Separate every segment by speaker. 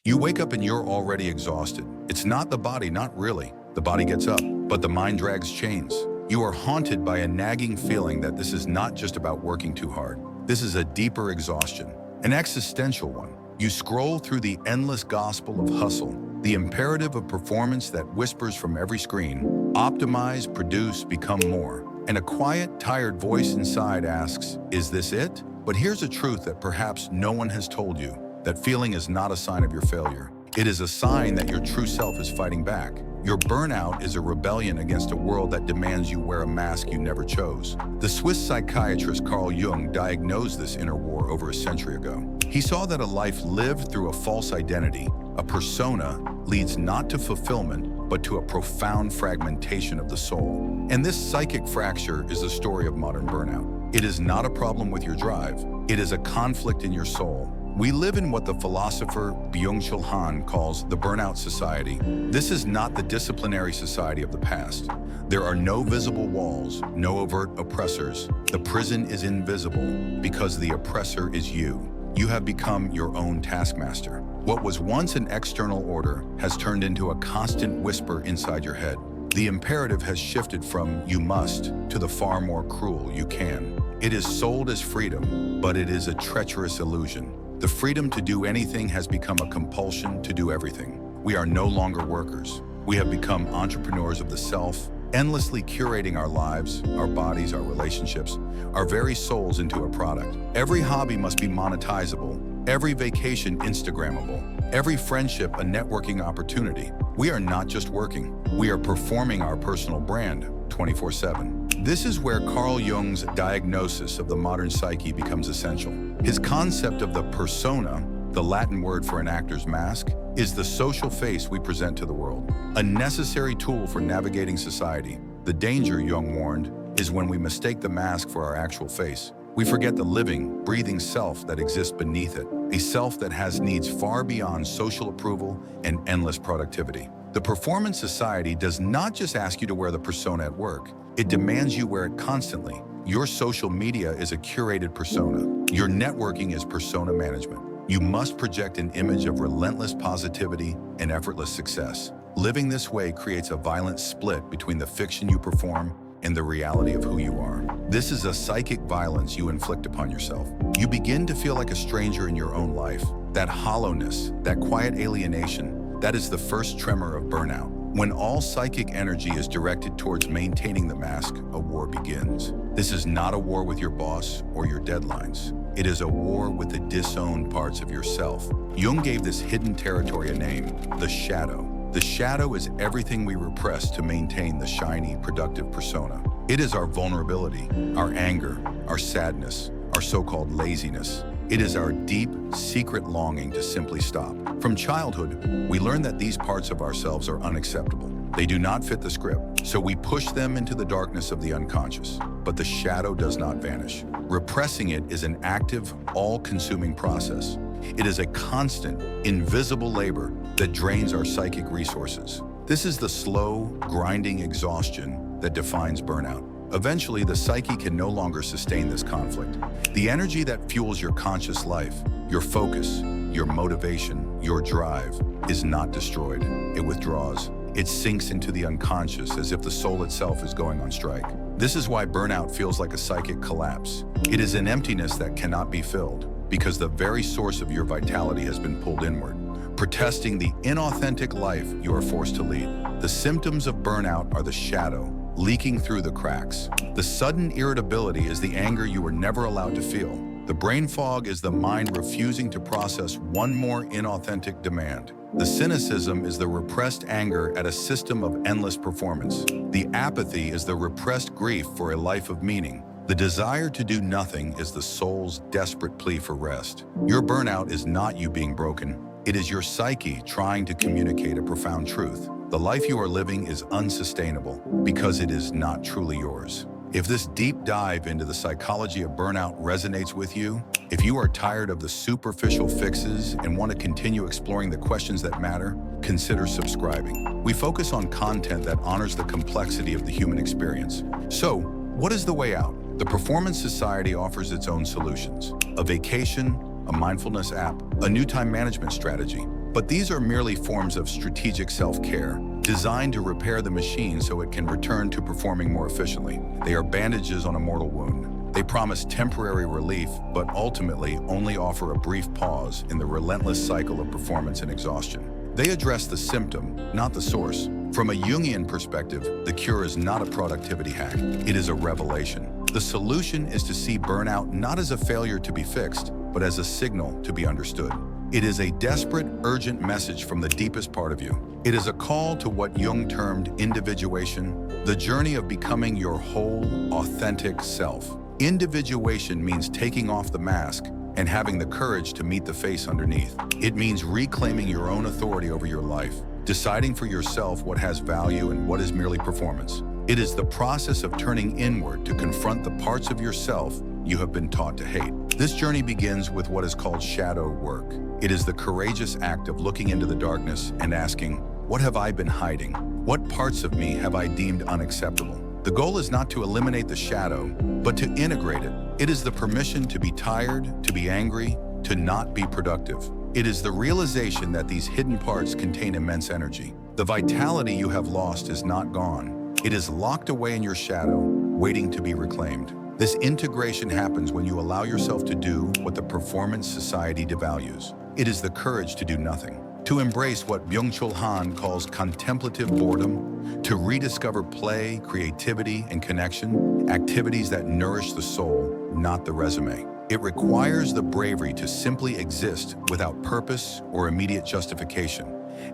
Speaker 1: You wake up and you're already exhausted. It's not the body, not really. The body gets up, but the mind drags chains. You are haunted by a nagging feeling that this is not just about working too hard. This is a deeper exhaustion, an existential one. You scroll through the endless gospel of hustle, the imperative of performance that whispers from every screen, optimize, produce, become more. And a quiet, tired voice inside asks, is this it? But here's a truth that perhaps no one has told you. That feeling is not a sign of your failure. It is a sign that your true self is fighting back. Your burnout is a rebellion against a world that demands you wear a mask you never chose. The Swiss psychiatrist Carl Jung diagnosed this inner war over a century ago. He saw that a life lived through a false identity, a persona, leads not to fulfillment, but to a profound fragmentation of the soul. And this psychic fracture is the story of modern burnout. It is not a problem with your drive. It is a conflict in your soul. We live in what the philosopher Byung-Chul Han calls the burnout society. This is not the disciplinary society of the past. There are no visible walls, no overt oppressors. The prison is invisible because the oppressor is you. You have become your own taskmaster. What was once an external order has turned into a constant whisper inside your head. The imperative has shifted from you must to the far more cruel you can. It is sold as freedom, but it is a treacherous illusion. The freedom to do anything has become a compulsion to do everything. We are no longer workers. We have become entrepreneurs of the self, endlessly curating our lives, our bodies, our relationships, our very souls into a product. Every hobby must be monetizable, every vacation Instagrammable, every friendship a networking opportunity. We are not just working, we are performing our personal brand 24/7. This is where Carl Jung's diagnosis of the modern psyche becomes essential. His concept of the persona, the Latin word for an actor's mask, is the social face we present to the world, a necessary tool for navigating society. The danger, Jung warned, is when we mistake the mask for our actual face. We forget the living, breathing self that exists beneath it, a self that has needs far beyond social approval and endless productivity. The performance society does not just ask you to wear the persona at work, it demands you wear it constantly. Your social media is a curated persona. Your networking is persona management. You must project an image of relentless positivity and effortless success. Living this way creates a violent split between the fiction you perform and the reality of who you are. This is a psychic violence you inflict upon yourself. You begin to feel like a stranger in your own life. That hollowness, that quiet alienation, that is the first tremor of burnout. When all psychic energy is directed towards maintaining the mask, a war begins. This is not a war with your boss or your deadlines. It is a war with the disowned parts of yourself. Jung gave this hidden territory a name, the shadow. The shadow is everything we repress to maintain the shiny, productive persona. It is our vulnerability, our anger, our sadness, our so-called laziness. It is our deep, secret longing to simply stop. From childhood, we learn that these parts of ourselves are unacceptable. They do not fit the script, so we push them into the darkness of the unconscious. But the shadow does not vanish. Repressing it is an active, all-consuming process. It is a constant, invisible labor that drains our psychic resources. This is the slow, grinding exhaustion that defines burnout. Eventually, the psyche can no longer sustain this conflict. The energy that fuels your conscious life, your focus, your motivation, your drive, is not destroyed. It withdraws. It sinks into the unconscious as if the soul itself is going on strike. This is why burnout feels like a psychic collapse. It is an emptiness that cannot be filled because the very source of your vitality has been pulled inward, protesting the inauthentic life you are forced to lead. The symptoms of burnout are the shadow, leaking through the cracks. The sudden irritability is the anger you were never allowed to feel. The brain fog is the mind refusing to process one more inauthentic demand. The cynicism is the repressed anger at a system of endless performance. The apathy is the repressed grief for a life of meaning. The desire to do nothing is the soul's desperate plea for rest. Your burnout is not you being broken. It is your psyche trying to communicate a profound truth. The life you are living is unsustainable because it is not truly yours. If this deep dive into the psychology of burnout resonates with you, if you are tired of the superficial fixes and want to continue exploring the questions that matter, consider subscribing. We focus on content that honors the complexity of the human experience. So, what is the way out? The Performance Society offers its own solutions. A vacation, a mindfulness app, a new time management strategy. But these are merely forms of strategic self-care, designed to repair the machine so it can return to performing more efficiently. They are bandages on a mortal wound. They promise temporary relief, but ultimately only offer a brief pause in the relentless cycle of performance and exhaustion. They address the symptom, not the source. From a Jungian perspective, the cure is not a productivity hack. It is a revelation. The solution is to see burnout not as a failure to be fixed, but as a signal to be understood. It is a desperate, urgent message from the deepest part of you. It is a call to what Jung termed individuation, the journey of becoming your whole, authentic self. Individuation means taking off the mask and having the courage to meet the face underneath. It means reclaiming your own authority over your life, deciding for yourself what has value and what is merely performance. It is the process of turning inward to confront the parts of yourself you have been taught to hate. This journey begins with what is called shadow work. It is the courageous act of looking into the darkness and asking, what have I been hiding? What parts of me have I deemed unacceptable? The goal is not to eliminate the shadow, but to integrate it. It is the permission to be tired, to be angry, to not be productive. It is the realization that these hidden parts contain immense energy. The vitality you have lost is not gone. It is locked away in your shadow, waiting to be reclaimed. This integration happens when you allow yourself to do what the performance society devalues. It is the courage to do nothing, to embrace what Byung-Chul Han calls contemplative boredom, to rediscover play, creativity, and connection, activities that nourish the soul, not the resume. It requires the bravery to simply exist without purpose or immediate justification,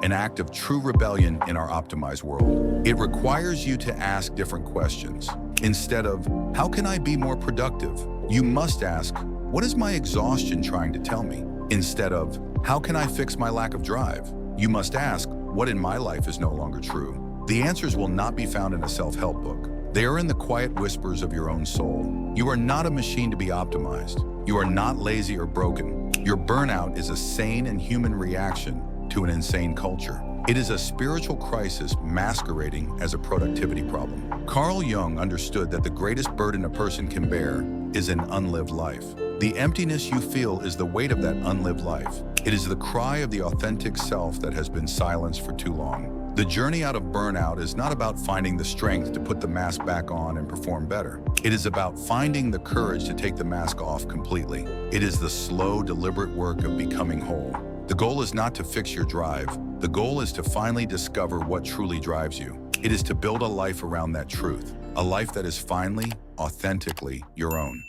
Speaker 1: an act of true rebellion in our optimized world. It requires you to ask different questions. Instead of, how can I be more productive? You must ask, what is my exhaustion trying to tell me? Instead of, how can I fix my lack of drive? You must ask, what in my life is no longer true? The answers will not be found in a self-help book. They are in the quiet whispers of your own soul. You are not a machine to be optimized. You are not lazy or broken. Your burnout is a sane and human reaction to an insane culture. It is a spiritual crisis masquerading as a productivity problem. Carl Jung understood that the greatest burden a person can bear is an unlived life. The emptiness you feel is the weight of that unlived life. It is the cry of the authentic self that has been silenced for too long. The journey out of burnout is not about finding the strength to put the mask back on and perform better. It is about finding the courage to take the mask off completely. It is the slow, deliberate work of becoming whole. The goal is not to fix your drive. The goal is to finally discover what truly drives you. It is to build a life around that truth, a life that is finally, authentically your own.